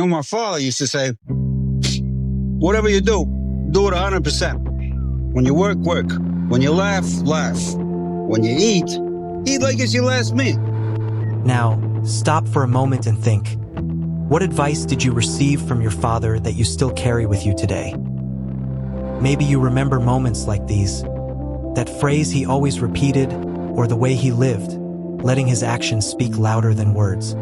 My father used to say, whatever you do it 100%. When you work, work. When you laugh, laugh. When you eat like it's your last meal. Now, stop for a moment and think. What advice did you receive from your father that you still carry with you today? Maybe you remember moments like these, that phrase he always repeated, or the way he lived, letting his actions speak louder than words.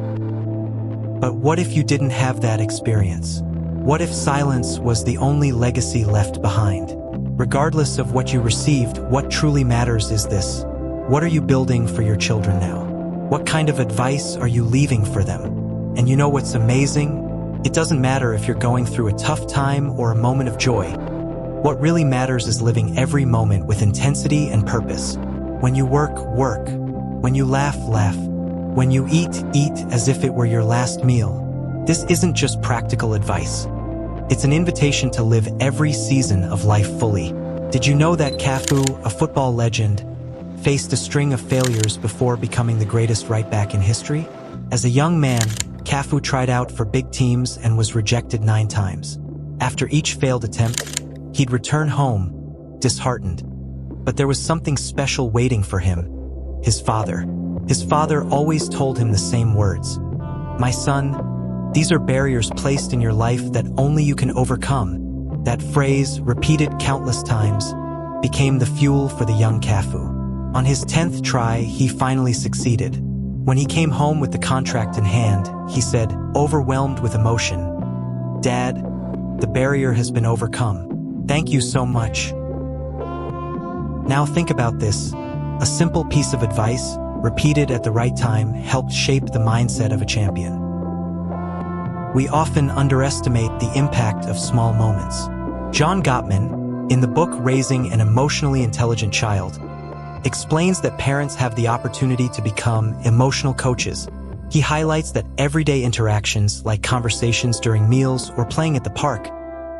But what if you didn't have that experience? What if silence was the only legacy left behind? Regardless of what you received, what truly matters is this. What are you building for your children now? What kind of advice are you leaving for them? And you know what's amazing? It doesn't matter if you're going through a tough time or a moment of joy. What really matters is living every moment with intensity and purpose. When you work, work. When you laugh, laugh. When you eat, eat as if it were your last meal. This isn't just practical advice. It's an invitation to live every season of life fully. Did you know that Cafu, a football legend, faced a string of failures before becoming the greatest right back in history? As a young man, Cafu tried out for big teams and was rejected 9 times. After each failed attempt, he'd return home, disheartened. But there was something special waiting for him. His father. His father always told him the same words. "My son, these are barriers placed in your life that only you can overcome." That phrase, repeated countless times, became the fuel for the young Cafu. On his 10th try, he finally succeeded. When he came home with the contract in hand, he said, overwhelmed with emotion, "Dad, the barrier has been overcome. Thank you so much." Now think about this. A simple piece of advice, repeated at the right time, helped shape the mindset of a champion. We often underestimate the impact of small moments. John Gottman, in the book Raising an Emotionally Intelligent Child, explains that parents have the opportunity to become emotional coaches. He highlights that everyday interactions, like conversations during meals or playing at the park,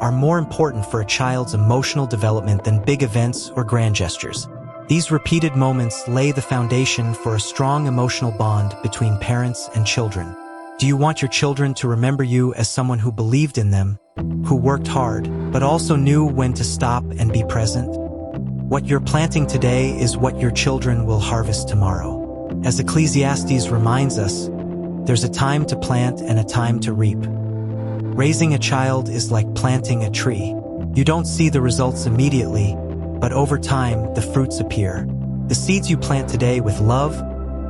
are more important for a child's emotional development than big events or grand gestures. These repeated moments lay the foundation for a strong emotional bond between parents and children. Do you want your children to remember you as someone who believed in them, who worked hard, but also knew when to stop and be present? What you're planting today is what your children will harvest tomorrow. As Ecclesiastes reminds us, there's a time to plant and a time to reap. Raising a child is like planting a tree. You don't see the results immediately, but over time, the fruits appear. The seeds you plant today with love,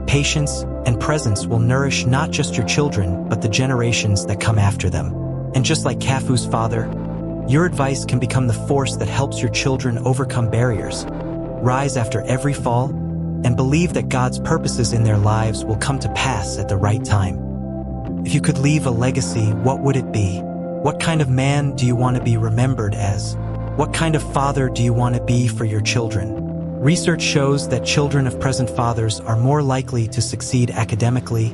patience, and presence will nourish not just your children, but the generations that come after them. And just like Cafu's father, your advice can become the force that helps your children overcome barriers, rise after every fall, and believe that God's purposes in their lives will come to pass at the right time. If you could leave a legacy, what would it be? What kind of man do you want to be remembered as? What kind of father do you want to be for your children? Research shows that children of present fathers are more likely to succeed academically,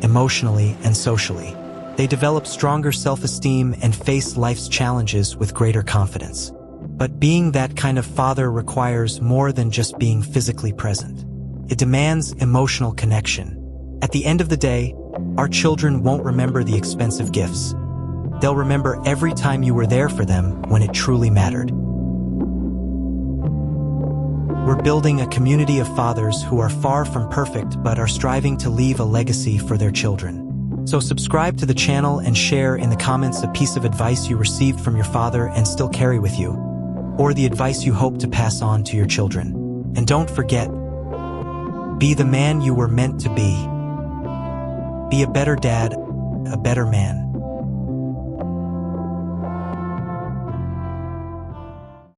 emotionally, and socially. They develop stronger self-esteem and face life's challenges with greater confidence. But being that kind of father requires more than just being physically present. It demands emotional connection. At the end of the day, our children won't remember the expensive gifts. They'll remember every time you were there for them when it truly mattered. We're building a community of fathers who are far from perfect but are striving to leave a legacy for their children. So subscribe to the channel and share in the comments a piece of advice you received from your father and still carry with you, or the advice you hope to pass on to your children. And don't forget, be the man you were meant to be. Be a better dad, a better man.